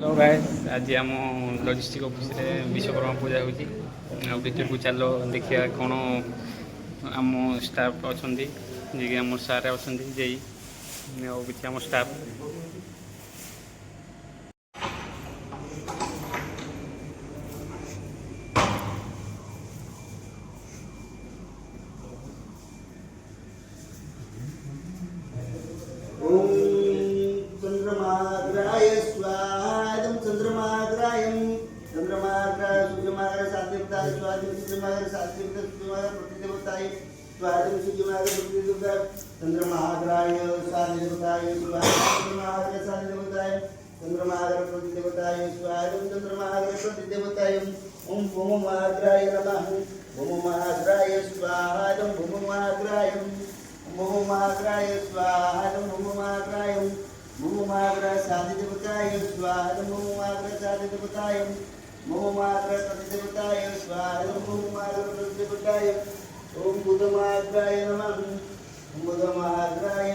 Hello guys, आज आम logistic office रे विश्वकर्मा पूजा होची। भितर को चलो देखिए कौन आम स्टाफ अच्छा जी आम सारे अच्छा जेई किसी आम स्टाफ चंद्रमाग्राय स्वादम चंद्रमाग्रायम चंद्रमाग्राय सूर्यमाग्राय सात्विकताय स्वादम सूर्यमाग्राय सात्विकता सूर्यमाग्राय प्रतिदेवताय स्वादम सूर्यमाग्राय प्रतिदेवताय चंद्रमाग्राय सात्विकताय स्वादम चंद्रमाग्राय सात्विकताय चंद्रमाग्राय प्रतिदेवताय स्वादम चंद्रमाग्राय प्रतिदेवताय ओम भूममाग्राय नमः भूममाग्राय स्वादम भूममाग्रायम भूमाग्राय स्वाहादं भूमाग्रायं भूमाग्राय साधिदेवताय स्वाहादं भूमाग्राय साधिदेवताय भूमाग्राय प्रतिदेवताय स्वाहादं भूमाग्राय प्रतिदेवताय ओम बुधमाग्राय नमः बुधमाग्राय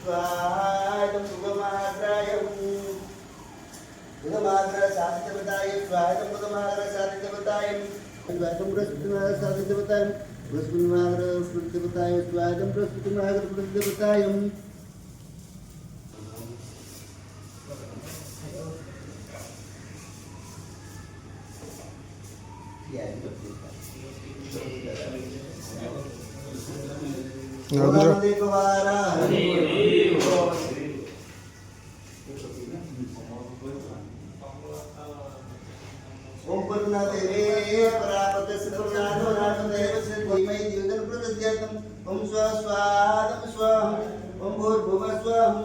स्वाहादं बुधमाग्रायं बुधमाग्राय साधिदेवताय स्वाहादं बुधमाग्राय साधिदेवताय स्वाहादं बृहस्पतिमाग्राय साधिदेवताय बृहस्पतिमाग्रह प्रतिदेवताय स्वादम बृहस्पतिमाग्रह प्रतिदेवताय ओम पूर्णदेवे परापते सिद्धनाथो नाथदेव श्रीमय जीवन प्रदद्यतं ओम स्वादम स्वाहं ओम भूर्भुवः स्वाहं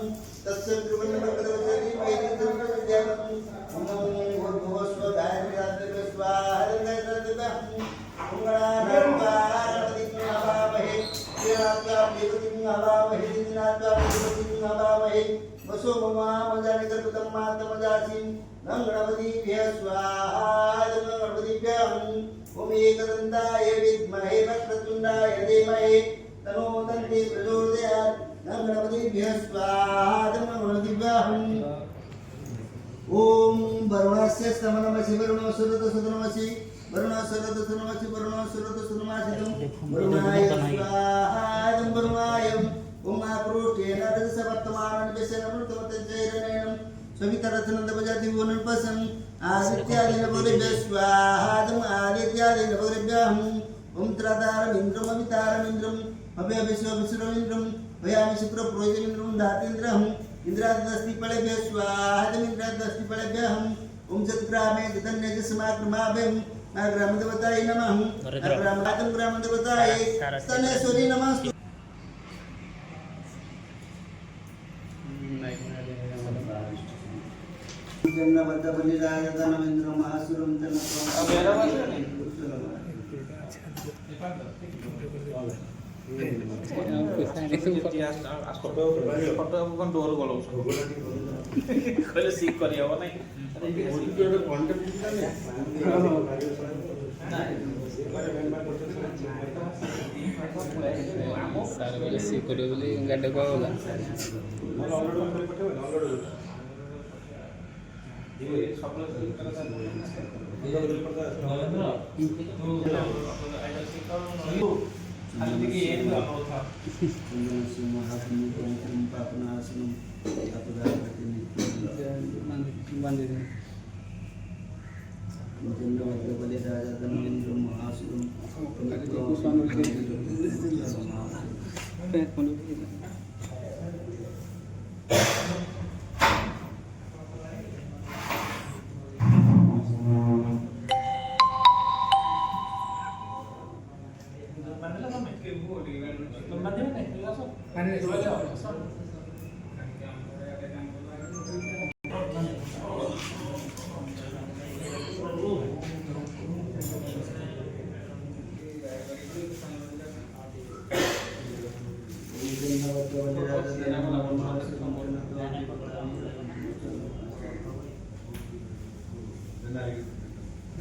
तस्य कृपणमकरवती वैदिकं प्रदद्यतं ओम भूर्भुवः स्वाहाय स्वाहाय ओम गणानां हवामहे तेनात्वा देवतिं हवामहे दिनात्वा देवतिं हवामहे वसो ममा मजानि कर्तुं मातमजासि नम गणपतिभ्यः स्वाहा गणपतिभ्यः ओम एकदन्ताय विद्महे वक्रतुण्डाय धीमहि तन्नो दन्ति प्रचोदयात् नम गणपतिभ्यः स्वाहा गणपतिभ्यः ओम वरुणस्य स्तमनमसि वरुणो सुरतसुतनमसि वरुणो सुरतसुतनमसि वरुणो सुरतसुतनमासितं वरुणाय स्वाहा वरुणाय ओम आक्रोटेन रसवर्तमानं व्यसनमृतमतजैरनेनं सवितरत्नंद बजाति वोनन पसं आदित्यादि नवरेभ्यः स्वाहादं आदित्यादि नवरेभ्यः ओम त्रदारं इंद्रम अवितारम इंद्रम अभय विश्वविश्रम इंद्रम भयामि शुक्र प्रोजमिंद्रम धातेन्द्रहं इंद्रादस्ति पळेभ्यः स्वाहादं इंद्रादस्ति पळेभ्यः ओम सत्ग्रामे जतन्यज समाक्रमाभ्यं ग्रामदेवताय नमः ग्रामदातं ग्रामदेवताय स्तनेश्वरी नमः जन्म बद्दबली राजधनमेंद्र महासुरम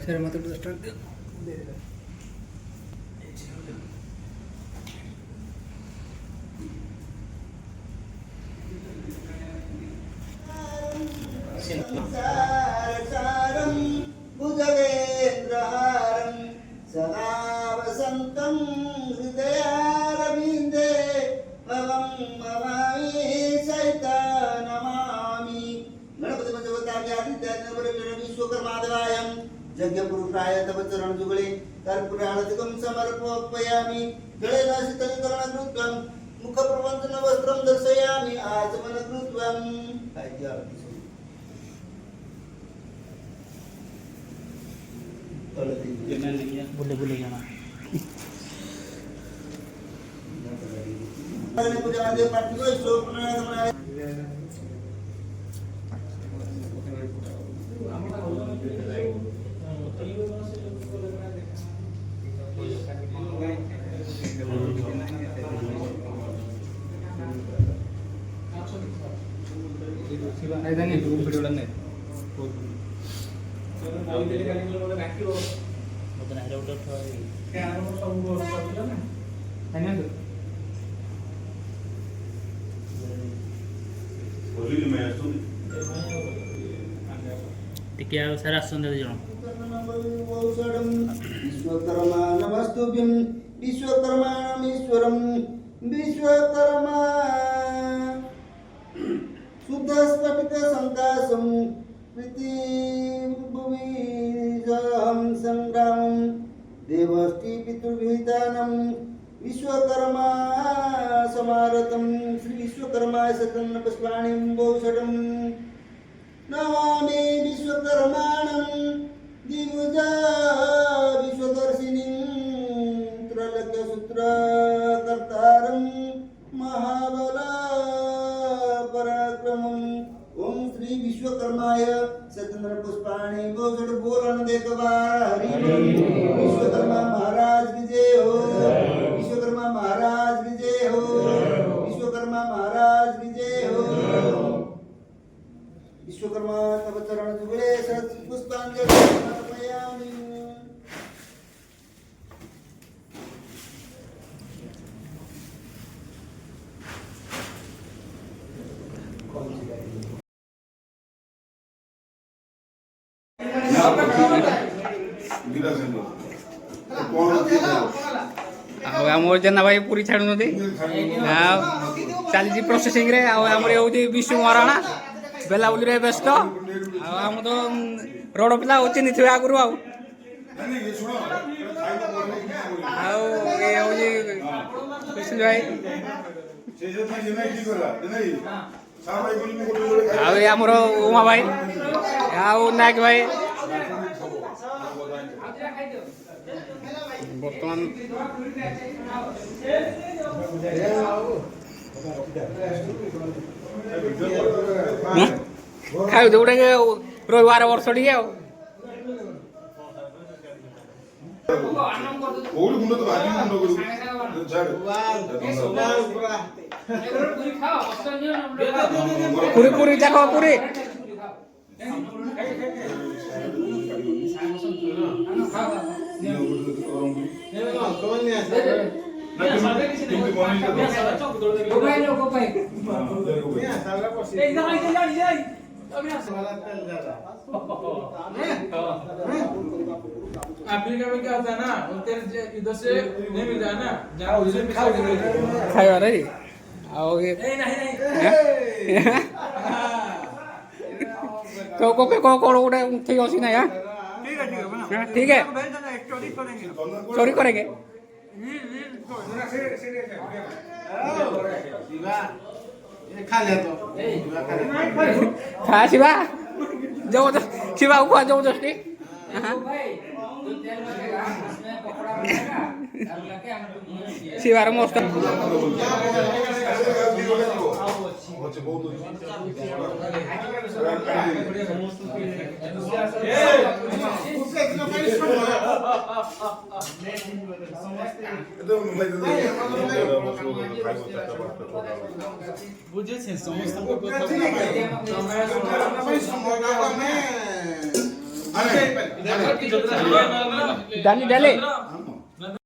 सर मतलब स्टार्ट जागे आदित्य विश्वकर्मा देवायम यज्ञ पुरुषाय तव चरण जुगले कर्पूर आरतिकं समर्पयामि जलेन शीतलीकरण कृत्वं मुख प्रवंचन वस्त्रं दर्शयामि आचमन कृत्वं बोले जाना पूजा दे पार्टी को श्लोक बनाया टिके सारा आसंदे जण विश्वकर्मा नमस्तुभ्यं विश्वकर्मामीश्वरं विश्वकर्मा शुद्धस्फटिकसङ्काशं प्रीतिभुविजहं सङ्ग्रामं देवष्टि पितृविहितानं विश्वकर्मा समारतं श्री विश्वकर्माय सकलं पुष्पाणिं बहुषडं नमामि विश्वकर्माणं दिवजा विश्वदर्शिनीं त्रैलोक्यसूत्रकर्तारं महाबला पराक्रमम् ओम श्री विश्वकर्माय सतन्द्र पुष्पाणि बहुषड बोलन देखबार हरि विश्वकर्मा महाराज की जय हो विश्वकर्मा महाराज की जय हो विश्वकर्मा महाराज की जय हो विश्वकर्मा तव चरण जुगले सत पुष्पांजलि समर्पयामि आमर जेना भाई पूरी छाड़ू नदी चली प्रोसेसिंग रे आमर होती विष्णु महाराणा बेलाबुली रे व्यस्त आम तो रोड पिला चिन्ह थे आगुरी भाई आमर उमा भाई नायक भाई बर्तमान खाऊ दे उड़े रविवार वर्ष टी पूरी पूरी जाक पूरी अफ्रीका में क्या होता है ना इधर से नहीं मिलता है ना जहाँ उधर खाया रे आओ ये को कोड़ उड़े ठीक होसी ना यार ठीक है चोरी करेंगे खा शिवा जबरदस्त शिवा को जबरदस्ती शिवार मस्त বুঝেছেন সমস্ত কথা डाली डाले